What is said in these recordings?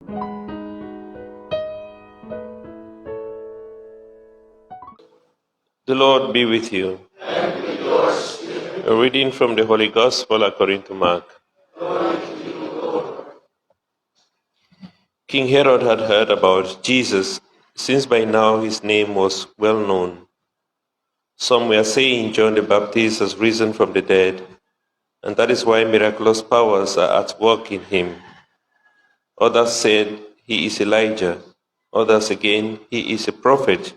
The Lord be with you. And with your spirit. A reading from the Holy Gospel according to Mark. Glory to you, Lord. King Herod had heard about Jesus, since by now his name was well known. Some were saying John the Baptist has risen from the dead, and that is why miraculous powers are at work in him. Others said he is Elijah. Others again, he is a prophet,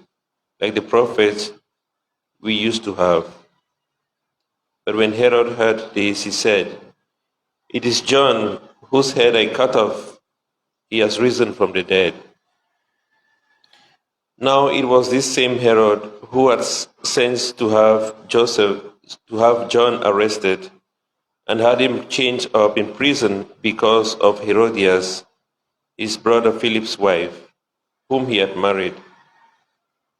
like the prophets we used to have. But when Herod heard this, he said, "It is John, whose head I cut off. He has risen from the dead." Now it was this same Herod who had sent to have John arrested, and had him chained up in prison because of Herodias, his brother Philip's wife, whom he had married.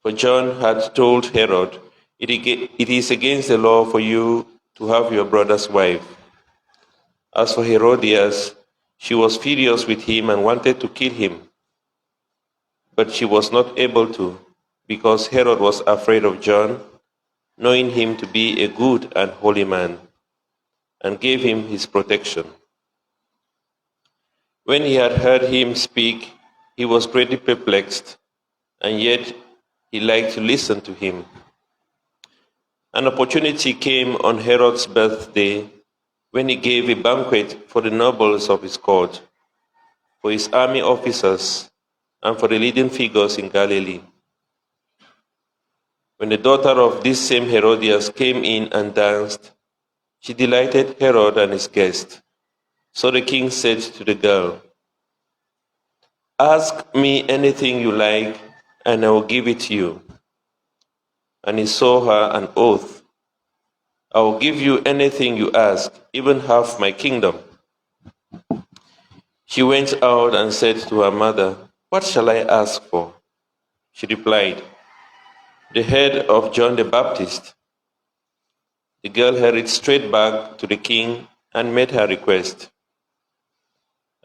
For John had told Herod, "It is against the law for you to have your brother's wife." As for Herodias, she was furious with him and wanted to kill him. But she was not able to, because Herod was afraid of John, knowing him to be a good and holy man, and gave him his protection. When he had heard him speak, he was greatly perplexed, and yet he liked to listen to him. An opportunity came on Herod's birthday, when he gave a banquet for the nobles of his court, for his army officers, and for the leading figures in Galilee. When the daughter of this same Herodias came in and danced, she delighted Herod and his guest. So the king said to the girl, "Ask me anything you like, and I will give it to you." And he saw her an oath, "I will give you anything you ask, even half my kingdom." She went out and said to her mother, "What shall I ask for?" She replied, "The head of John the Baptist." The girl hurried straight back to the king and made her request.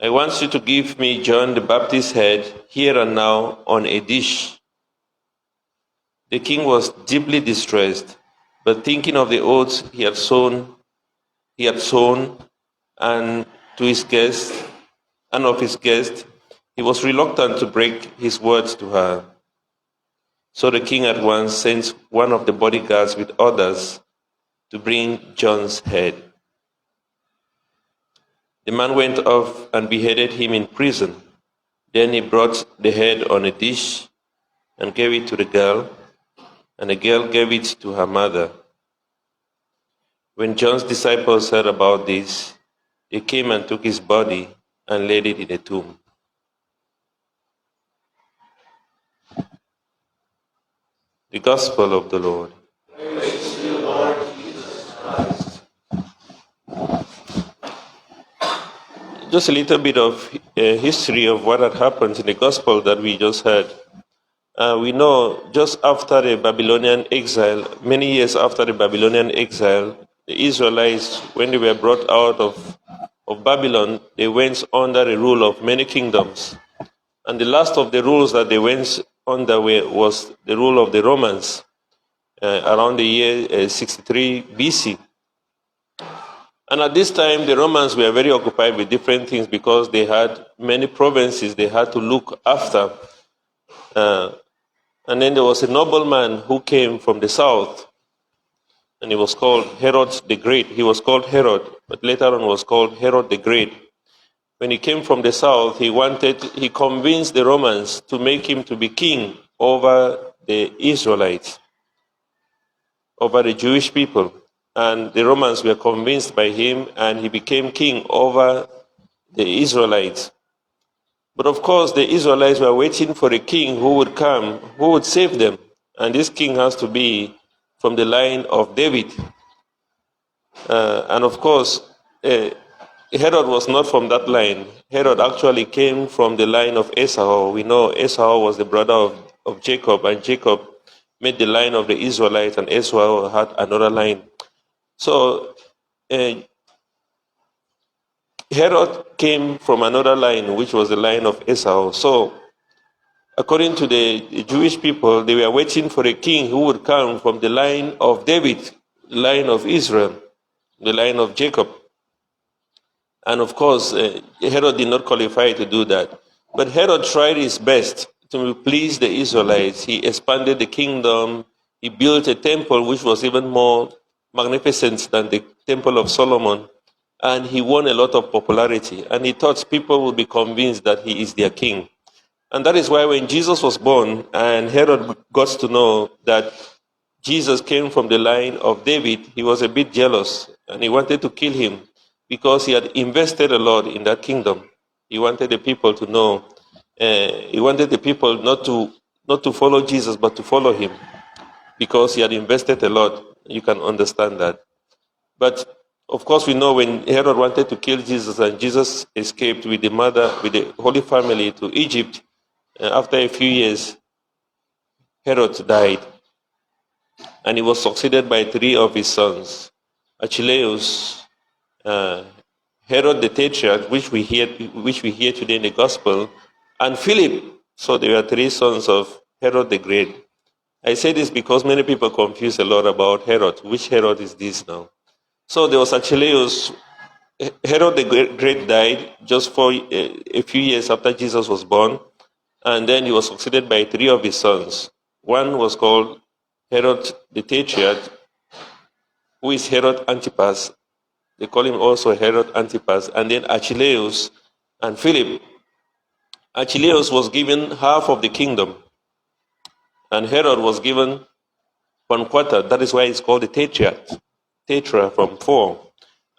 "I want you to give me John the Baptist's head here and now on a dish." The king was deeply distressed, but thinking of the oaths he had sown and to his guest and of his guest, he was reluctant to break his words to her. So the king at once sent one of the bodyguards with others to bring John's head. The man went off and beheaded him in prison. Then he brought the head on a dish and gave it to the girl, and the girl gave it to her mother. When John's disciples heard about this, they came and took his body and laid it in a tomb. The Gospel of the Lord. Praise to you, Lord Jesus Christ. Just a little bit of history of what had happened in the Gospel that we just heard. We know just after the Babylonian exile, many years after the Babylonian exile, the Israelites, when they were brought out of Babylon, they went under the rule of many kingdoms. And the last of the rules that they went under was the rule of the Romans around the year 63 BC. And at this time, the Romans were very occupied with different things because they had many provinces they had to look after. And then there was a nobleman who came from the south, and he was called Herod the Great. He was called Herod, but later on was called Herod the Great. When he came from the south, he convinced the Romans to make him to be king over the Israelites, over the Jewish people. And the Romans were convinced by him, and he became king over the Israelites. But of course, the Israelites were waiting for a king who would come, who would save them. And this king has to be from the line of David. And of course, Herod was not from that line. Herod actually came from the line of Esau. We know Esau was the brother of Jacob, and Jacob made the line of the Israelites, and Esau had another line. So Herod came from another line, which was the line of Esau. So, according to the Jewish people, they were waiting for a king who would come from the line of David, the line of Israel, the line of Jacob. And of course, Herod did not qualify to do that. But Herod tried his best to please the Israelites. He expanded the kingdom. He built a temple which was even more magnificent than the Temple of Solomon. And he won a lot of popularity. And he thought people would be convinced that he is their king. And that is why when Jesus was born and Herod got to know that Jesus came from the line of David, he was a bit jealous and he wanted to kill him because he had invested a lot in that kingdom. He wanted the people to know, he wanted the people not to follow Jesus, but to follow him because he had invested a lot. You can understand that. But of course, we know when Herod wanted to kill Jesus and Jesus escaped with the mother, with the Holy Family to Egypt, after a few years, Herod died. And he was succeeded by 3 of his sons, Archelaus, Herod the Tetrarch, which we hear today in the Gospel, and Philip. So there were 3 sons of Herod the Great. I say this because many people confuse a lot about Herod. Which Herod is this now? So there was Archelaus. Herod the Great died just for a few years after Jesus was born, and then he was succeeded by 3 of his sons. One was called Herod the Tetrarch, who is Herod Antipas. They call him also Herod Antipas. And then Archelaus and Philip. Archelaus was given half of the kingdom, and Herod was given 1/4. That is why it's called the Tetrarch. Tetra from 4.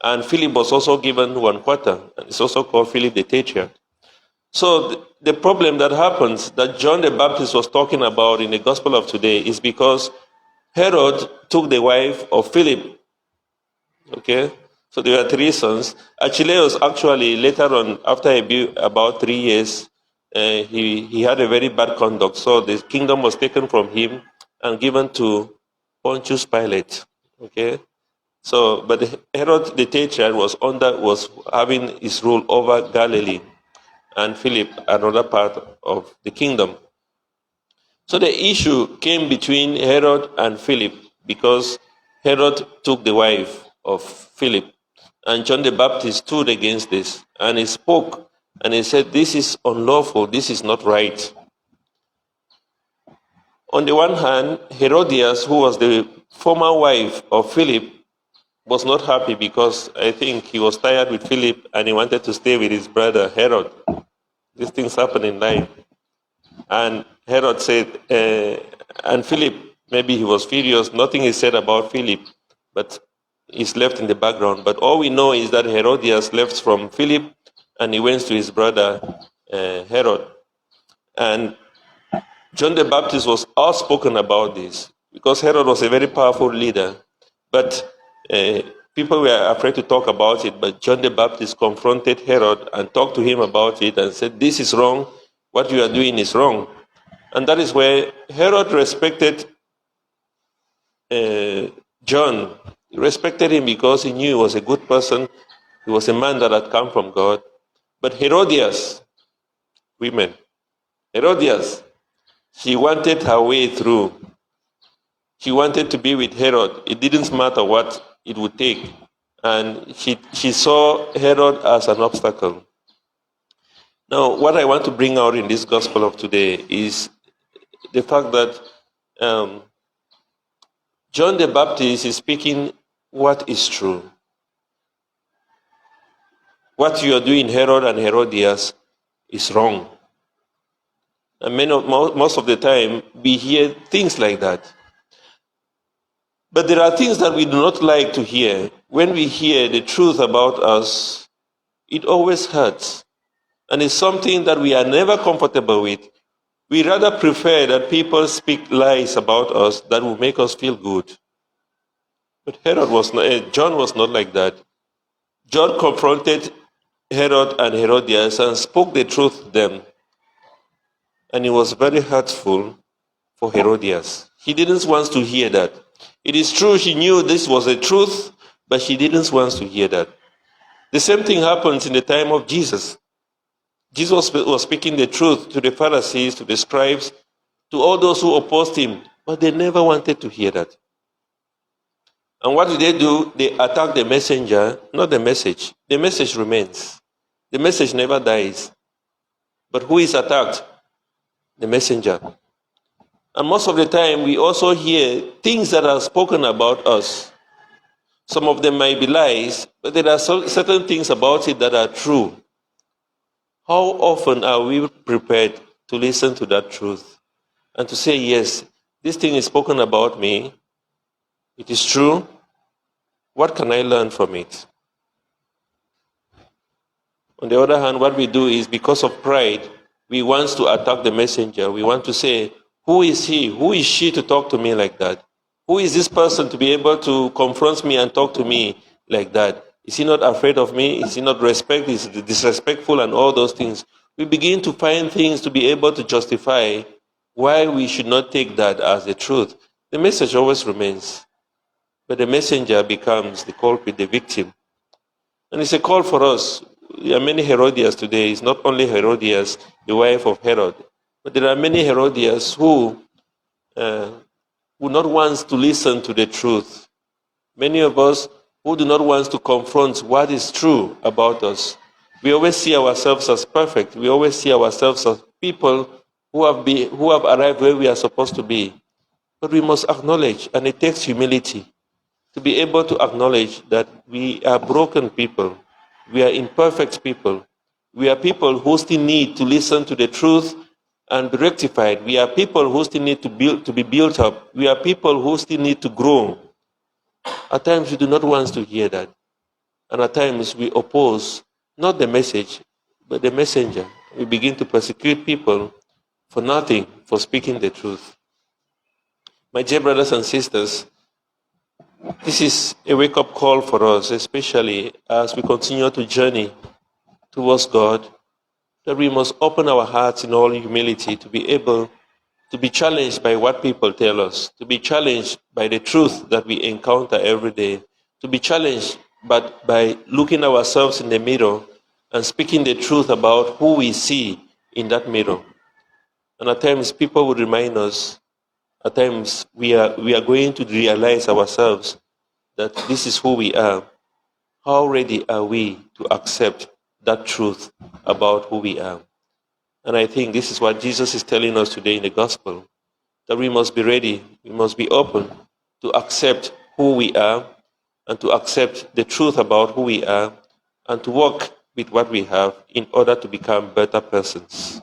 And Philip was also given 1/4. And it's also called Philip the Tetrarch. So the problem that happens that John the Baptist was talking about in the gospel of today is because Herod took the wife of Philip. Okay? So there were 3 sons. Archelaus actually later on, after about 3 years, he had a very bad conduct. So the kingdom was taken from him and given to Pontius Pilate. Okay? So, but Herod the Tetrarch was having his rule over Galilee, and Philip another part of the kingdom. So the issue came between Herod and Philip because Herod took the wife of Philip, and John the Baptist stood against this, and he spoke, and he said, this is unlawful, this is not right. On the one hand, Herodias, who was the former wife of Philip, was not happy because I think he was tired with Philip and he wanted to stay with his brother Herod. These things happen in life. And Herod said, and Philip, maybe he was furious. Nothing is said about Philip, but he's left in the background. But all we know is that Herodias left from Philip and he went to his brother Herod. And John the Baptist was outspoken about this because Herod was a very powerful leader. But people were afraid to talk about it, but John the Baptist confronted Herod and talked to him about it and said, this is wrong, what you are doing is wrong. And that is where Herod respected John. He respected him because he knew he was a good person, he was a man that had come from God. But Herodias, Herodias, she wanted her way through. She wanted to be with Herod. It didn't matter what it would take. And she saw Herod as an obstacle. Now, what I want to bring out in this gospel of today is the fact that John the Baptist is speaking what is true. What you are doing, Herod and Herodias, is wrong. And most of the time, we hear things like that. But there are things that we do not like to hear. When we hear the truth about us, it always hurts. And it's something that we are never comfortable with. We rather prefer that people speak lies about us that will make us feel good. But John was not like that. John confronted Herod and Herodias and spoke the truth to them. And it was very hurtful for Herodias. He didn't want to hear that. It is true she knew this was the truth, but she didn't want to hear that. The same thing happens in the time of Jesus. Jesus was speaking the truth to the Pharisees, to the scribes, to all those who opposed him, but they never wanted to hear that. And what do? They attack the messenger, not the message. The message remains. The message never dies. But who is attacked? The messenger. And most of the time, we also hear things that are spoken about us. Some of them might be lies, but there are certain things about it that are true. How often are we prepared to listen to that truth and to say, yes, this thing is spoken about me, it is true, what can I learn from it? On the other hand, what we do is, because of pride, we want to attack the messenger. We want to say, who is he? Who is she to talk to me like that? Who is this person to be able to confront me and talk to me like that? Is he not afraid of me? Is he not respect? Is he disrespectful and all those things? We begin to find things to be able to justify why we should not take that as the truth. The message always remains, but the messenger becomes the culprit, the victim. And it's a call for us. There are many Herodias today. It's not only Herodias, the wife of Herod, but there are many Herodias who would not want to listen to the truth. Many of us who do not want to confront what is true about us. We always see ourselves as perfect. We always see ourselves as people who have arrived where we are supposed to be. But we must acknowledge, and it takes humility, to be able to acknowledge that we are broken people. We are imperfect people. We are people who still need to listen to the truth and be rectified. We are people who still need to be built up. We are people who still need to grow. At times we do not want to hear that. And at times we oppose not the message, but the messenger. We begin to persecute people for nothing, for speaking the truth. My dear brothers and sisters, this is a wake-up call for us, especially as we continue to journey towards God, that we must open our hearts in all humility to be able to be challenged by what people tell us, to be challenged by the truth that we encounter every day, to be challenged but by looking ourselves in the mirror and speaking the truth about who we see in that mirror. And at times people will remind us, at times we are going to realize ourselves that this is who we are. How ready are we to accept that truth about who we are? And I think this is what Jesus is telling us today in the gospel, that we must be ready, we must be open to accept who we are and to accept the truth about who we are and to work with what we have in order to become better persons.